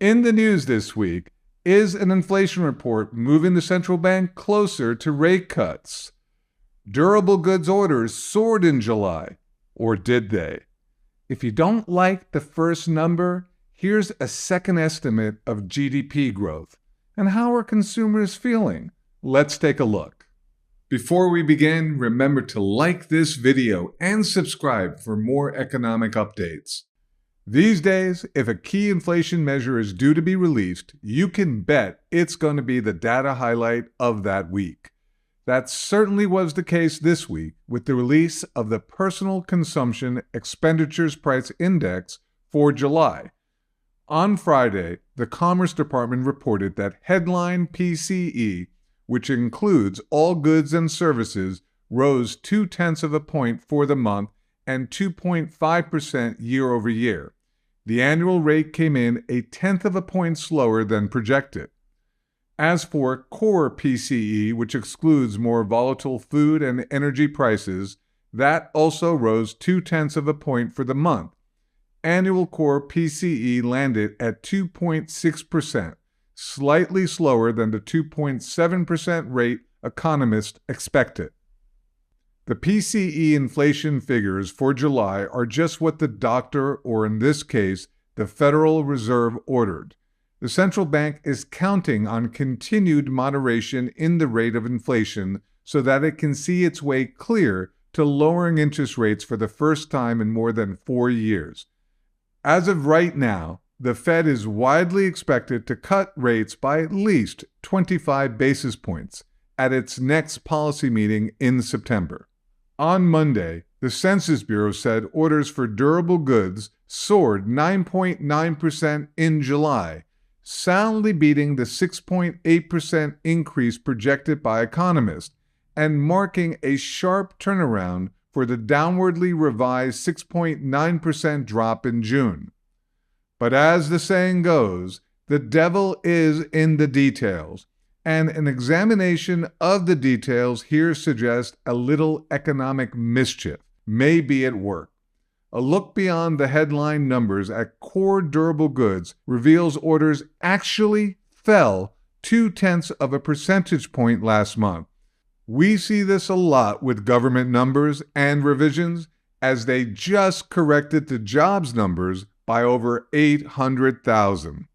In the news this week, is an inflation report moving the central bank closer to rate cuts? Durable goods orders soared in July, or did they? If you don't like the first number, here's a second estimate of GDP growth. And how are consumers feeling? Let's take a look. Before we begin, remember to like this video and subscribe for more economic updates. These days, if a key inflation measure is due to be released, you can bet it's going to be the data highlight of that week. That certainly was the case this week with the release of the Personal Consumption Expenditures Price Index for July. On Friday, the Commerce Department reported that headline PCE, which includes all goods and services, rose 0.2 of a point for the month and 2.5% year over year. The annual rate came in 0.1 of a point slower than projected. As for core PCE, which excludes more volatile food and energy prices, that also rose 0.2 of a point for the month. Annual core PCE landed at 2.6%, slightly slower than the 2.7% rate economists expected. The PCE inflation figures for July are just what the doctor, or in this case, the Federal Reserve, ordered. The central bank is counting on continued moderation in the rate of inflation so that it can see its way clear to lowering interest rates for the first time in more than 4 years. As of right now, the Fed is widely expected to cut rates by at least 25 basis points at its next policy meeting in September. On Monday, the Census Bureau said orders for durable goods soared 9.9% in July, soundly beating the 6.8% increase projected by economists and marking a sharp turnaround for the downwardly revised 6.9% drop in June. But as the saying goes, the devil is in the details, and an examination of the details here suggests a little economic mischief may be at work. A look beyond the headline numbers at core durable goods reveals orders actually fell 0.2 of a percentage point last month. We see this a lot with government numbers and revisions, as they just corrected the jobs numbers by over 800,000.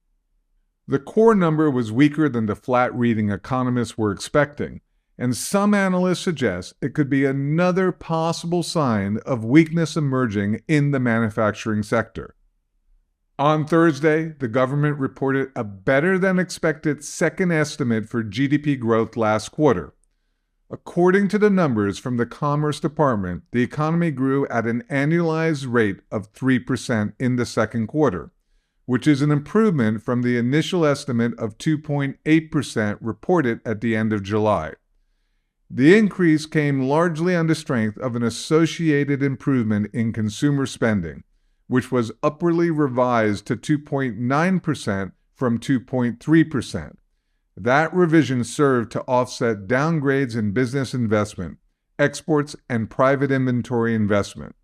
The core number was weaker than the flat reading economists were expecting, and some analysts suggest it could be another possible sign of weakness emerging in the manufacturing sector. On Thursday, the government reported a better-than-expected second estimate for GDP growth last quarter. According to the numbers from the Commerce Department, the economy grew at an annualized rate of 3% in the second quarter, which is an improvement from the initial estimate of 2.8% reported at the end of July. The increase came largely on the strength of an associated improvement in consumer spending, which was upwardly revised to 2.9% from 2.3%. That revision served to offset downgrades in business investment, exports, and private inventory investment.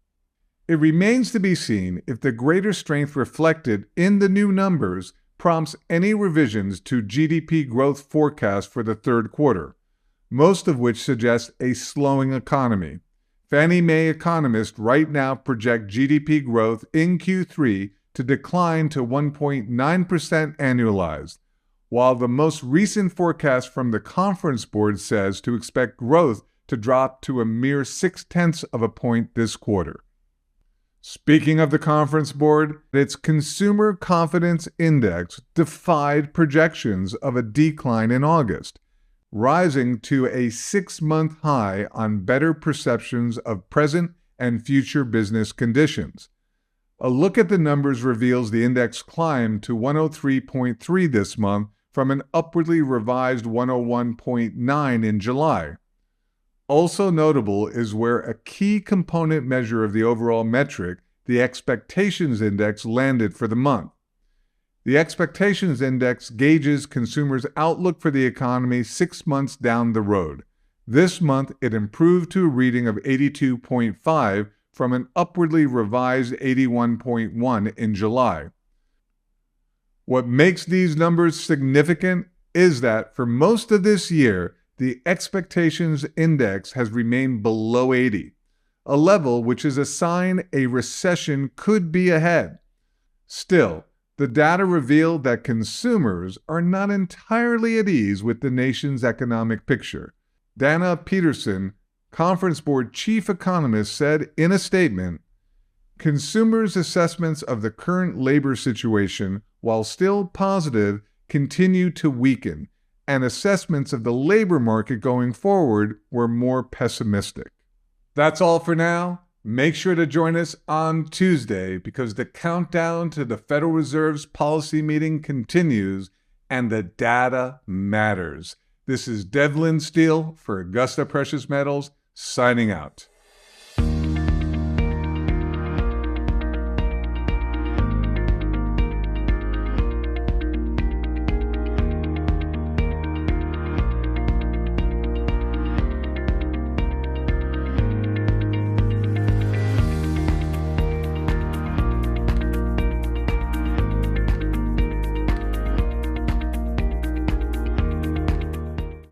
It remains to be seen if the greater strength reflected in the new numbers prompts any revisions to GDP growth forecast for the third quarter, most of which suggest a slowing economy. Fannie Mae economists right now project GDP growth in Q3 to decline to 1.9% annualized, while the most recent forecast from the Conference Board says to expect growth to drop to a mere 0.6 of a point this quarter. Speaking of the Conference Board, its Consumer Confidence Index defied projections of a decline in August, rising to a 6-month high on better perceptions of present and future business conditions. A look at the numbers reveals the index climbed to 103.3 this month from an upwardly revised 101.9 in July. Also notable is where a key component measure of the overall metric, the Expectations Index, landed for the month. The Expectations Index gauges consumers' outlook for the economy 6 months down the road. This month, it improved to a reading of 82.5 from an upwardly revised 81.1 in July. What makes these numbers significant is that for most of this year, the expectations index has remained below 80, a level which is a sign a recession could be ahead. Still, the data revealed that consumers are not entirely at ease with the nation's economic picture. Dana Peterson, Conference Board chief economist, said in a statement, "Consumers' assessments of the current labor situation, while still positive, continue to weaken, and assessments of the labor market going forward were more pessimistic." That's all for now. Make sure to join us on Tuesday because the countdown to the Federal Reserve's policy meeting continues and the data matters. This is Devlin Steele for Augusta Precious Metals, signing out.